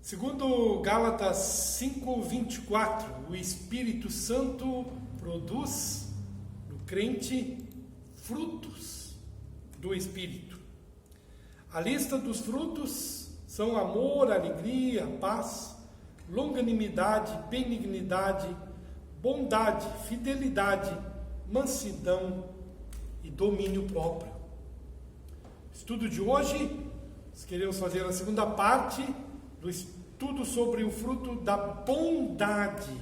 Segundo Gálatas 5:24, o Espírito Santo produz no crente frutos do Espírito. A lista dos frutos são amor, alegria, paz, longanimidade, benignidade, bondade, fidelidade, mansidão e domínio próprio. Estudo de hoje, nós queremos fazer a segunda parte do estudo sobre o fruto da bondade.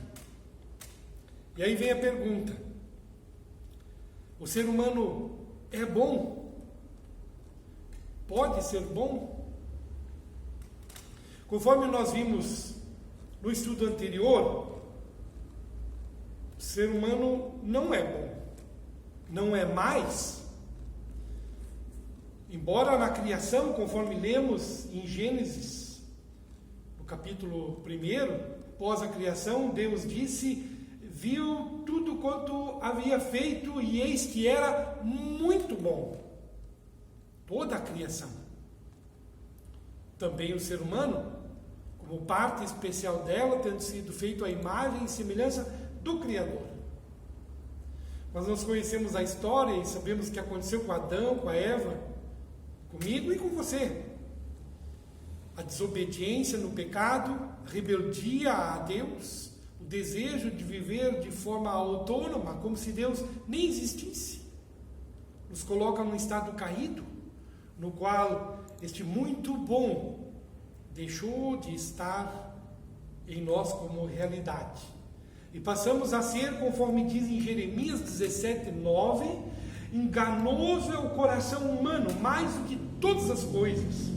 E aí vem a pergunta: o ser humano é bom? Pode ser bom? Conforme nós vimos no estudo anterior, o ser humano não é bom, não é mais. Embora na criação, conforme lemos em Gênesis, no capítulo 1, após a criação, Deus disse, viu tudo quanto havia feito e eis que era muito bom. Toda a criação. Também o ser humano, como parte especial dela, tendo sido feito à imagem e semelhança do Criador. Mas nós conhecemos a história e sabemos o que aconteceu com Adão, com a Eva, comigo e com você. A desobediência no pecado, a rebeldia a Deus, o desejo de viver de forma autônoma, como se Deus nem existisse, nos coloca num estado caído, no qual este muito bom deixou de estar em nós como realidade. E passamos a ser, conforme diz em Jeremias 17:9, enganoso é o coração humano, mais do que todas as coisas,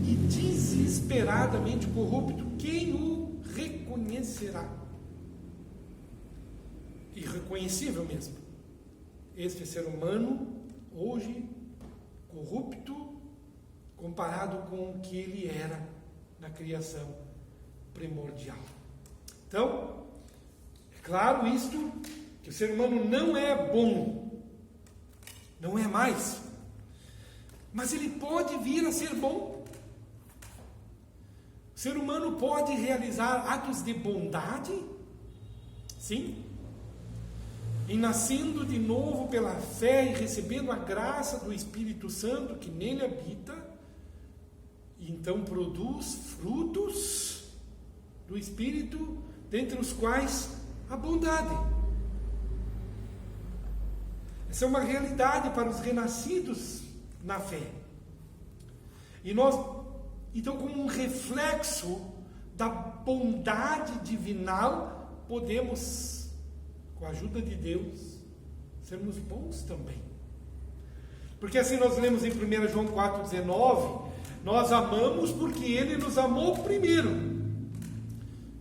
e desesperadamente corrupto, quem o reconhecerá? Irreconhecível mesmo. Este ser humano, hoje, corrupto, comparado com o que ele era na criação primordial. Então, é claro isto, que o ser humano não é bom, não é mais, mas ele pode vir a ser bom. O ser humano pode realizar atos de bondade, sim, em nascendo de novo pela fé e recebendo a graça do Espírito Santo que nele habita, e então produz frutos do Espírito, dentre os quais a bondade. Essa é uma realidade para os renascidos na fé. E nós, então, como um reflexo da bondade divinal, podemos, com a ajuda de Deus, sermos bons também. Porque assim nós lemos em 1 João 4,19, nós amamos porque Ele nos amou primeiro.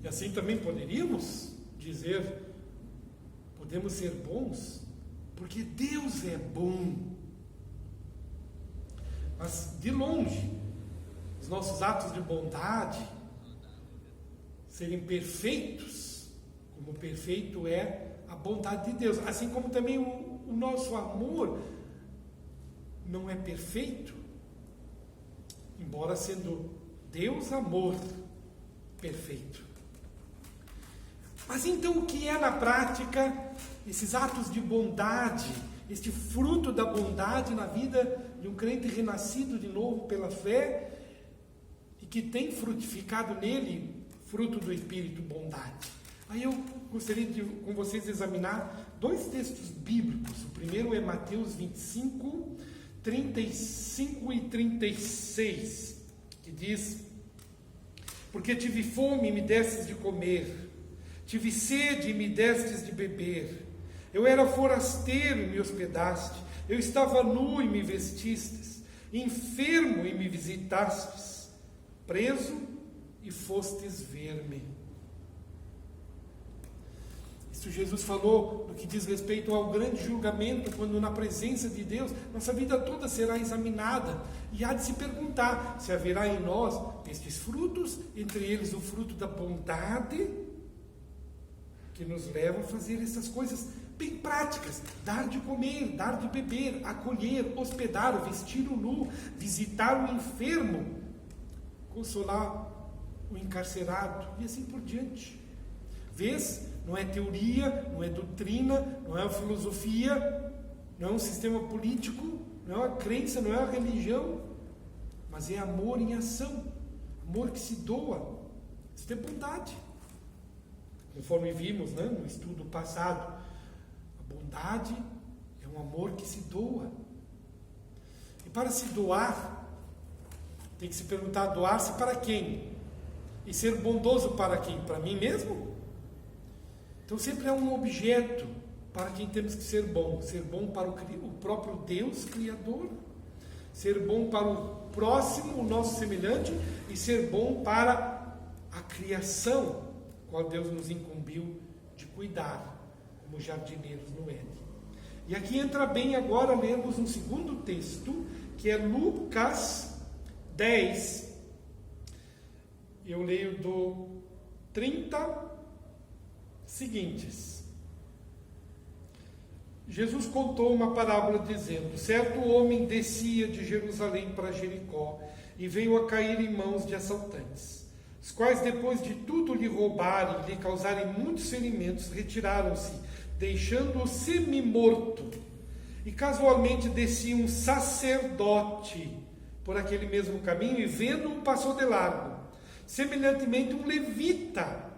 E assim também poderíamos dizer, podemos ser bons porque Deus é bom. Mas de longe, os nossos atos de bondade serem perfeitos, como perfeito é a bondade de Deus, assim como também o nosso amor não é perfeito, embora sendo Deus amor perfeito. Mas então o que é na prática esses atos de bondade, este fruto da bondade na vida de um crente renascido de novo pela fé e que tem frutificado nele fruto do Espírito, bondade? Aí eu gostaria de com vocês examinar dois textos bíblicos. O primeiro é Mateus 25, 35 e 36, que diz: porque tive fome e me destes de comer, tive sede e me destes de beber, eu era forasteiro e me hospedaste, eu estava nu e me vestistes, enfermo e me visitastes, preso e fostes ver-me. Isso Jesus falou no que diz respeito ao grande julgamento, quando na presença de Deus, nossa vida toda será examinada, e há de se perguntar se haverá em nós estes frutos, entre eles o fruto da bondade, que nos leva a fazer essas coisas bem práticas: dar de comer, dar de beber, acolher, hospedar, vestir o nu, visitar o enfermo, consolar o encarcerado, e assim por diante. Vês? Não é teoria, não é doutrina, não é filosofia, não é um sistema político, não é uma crença, não é uma religião, mas é amor em ação, amor que se doa. Isso é bondade. Conforme vimos, né, no estudo passado, a bondade é um amor que se doa. E para se doar, tem que se perguntar, doar-se para quem? E ser bondoso para quem? Para mim mesmo? Então sempre é um objeto para quem temos que ser bom. Ser bom para o próprio Deus Criador. Ser bom para o próximo, o nosso semelhante. E ser bom para a criação, qual Deus nos incumbiu de cuidar, como jardineiros no Éden. E aqui entra bem agora lermos um segundo texto, que é Lucas 10. Eu leio do 30 seguintes. Jesus contou uma parábola dizendo: certo homem descia de Jerusalém para Jericó e veio a cair em mãos de assaltantes, os quais, depois de tudo lhe roubarem e lhe causarem muitos ferimentos, retiraram-se, deixando-o semi-morto. E casualmente descia um sacerdote por aquele mesmo caminho e, vendo-o, passou de largo. Semelhantemente, um levita,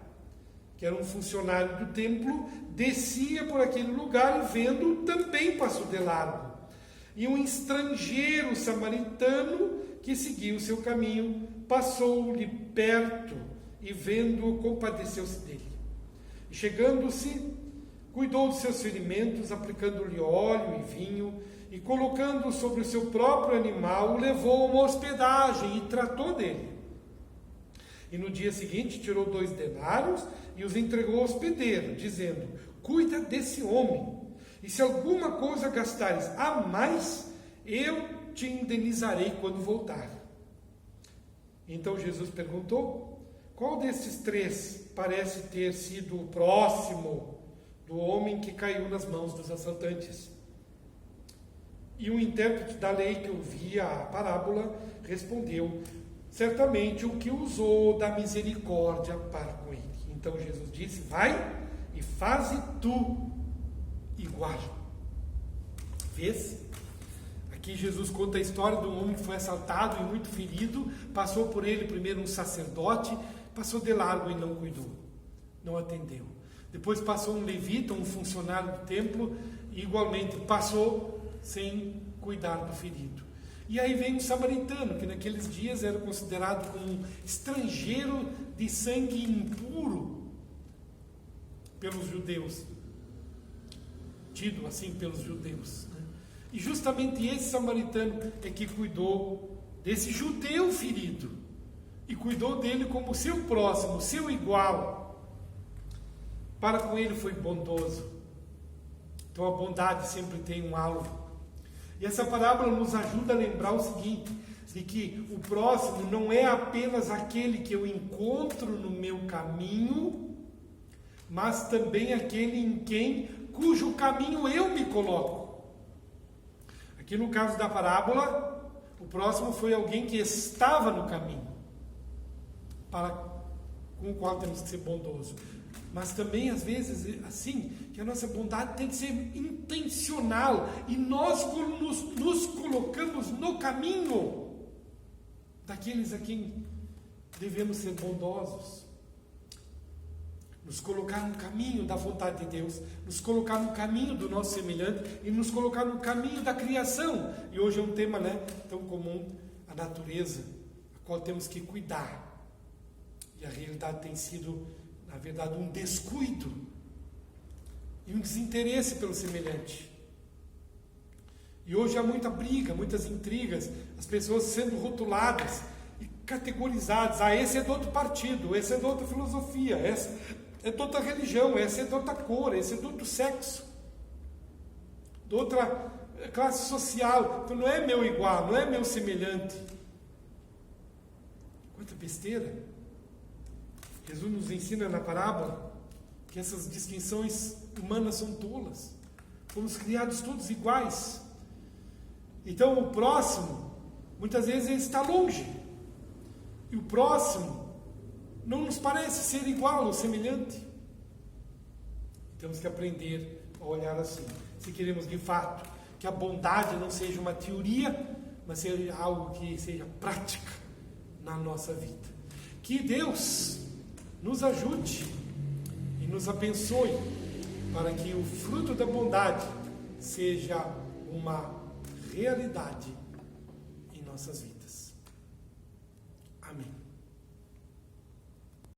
que era um funcionário do templo, descia por aquele lugar e, vendo-o, também passou de largo. E um estrangeiro samaritano que seguia o seu caminho passou-lhe perto e, vendo-o, compadeceu-se dele. E, chegando-se, cuidou de seus ferimentos, aplicando-lhe óleo e vinho, e, colocando-o sobre o seu próprio animal, o levou a uma hospedagem e tratou dele. E no dia seguinte tirou 2 denários e os entregou ao hospedeiro, dizendo: cuida desse homem, e se alguma coisa gastares a mais, eu te indenizarei quando voltar. Então Jesus perguntou: qual destes 3 parece ter sido o próximo do homem que caiu nas mãos dos assaltantes? E o intérprete da lei que ouvia a parábola respondeu: certamente o que usou da misericórdia para com ele. Então Jesus disse: vai e faze tu igual. Vês? Aqui Jesus conta a história de um homem que foi assaltado e muito ferido. Passou por ele primeiro um sacerdote, passou de largo e não cuidou, não atendeu. Depois passou um levita, um funcionário do templo, e igualmente passou sem cuidar do ferido. E aí vem um samaritano, que naqueles dias era considerado como um estrangeiro de sangue impuro pelos judeus, tido assim pelos judeus, né? E justamente esse samaritano é que cuidou desse judeu ferido, e cuidou dele como seu próximo, seu igual. Para com ele foi bondoso. Então a bondade sempre tem um alvo. E essa parábola nos ajuda a lembrar o seguinte, de que o próximo não é apenas aquele que eu encontro no meu caminho, mas também aquele cujo caminho eu me coloco. Aqui no caso da parábola, o próximo foi alguém que estava no caminho, com o qual temos que ser bondoso. Mas também, às vezes, assim, que a nossa bondade tem que ser intencional, e nós nos colocamos no caminho daqueles a quem devemos ser bondosos. Nos colocar no caminho da vontade de Deus, nos colocar no caminho do nosso semelhante e nos colocar no caminho da criação. E hoje é um tema, né, tão comum, a natureza, a qual temos que cuidar. E a realidade tem sido, na verdade, um descuido e um desinteresse pelo semelhante. E hoje há muita briga, muitas intrigas, as pessoas sendo rotuladas e categorizadas. Esse é de outro partido, esse é de outra filosofia, esse é de outra religião, esse é de outra cor, esse é de outro sexo, de outra classe social. Então não é meu igual, não é meu semelhante. Quanta besteira! Jesus nos ensina na parábola que essas distinções humanas são tolas. Fomos criados todos iguais. Então o próximo, muitas vezes ele está longe. E o próximo não nos parece ser igual ou semelhante. Temos que aprender a olhar assim. Se queremos de fato que a bondade não seja uma teoria, mas seja algo que seja prática na nossa vida. Que Deus nos ajude e nos abençoe para que o fruto da bondade seja uma realidade em nossas vidas. Amém.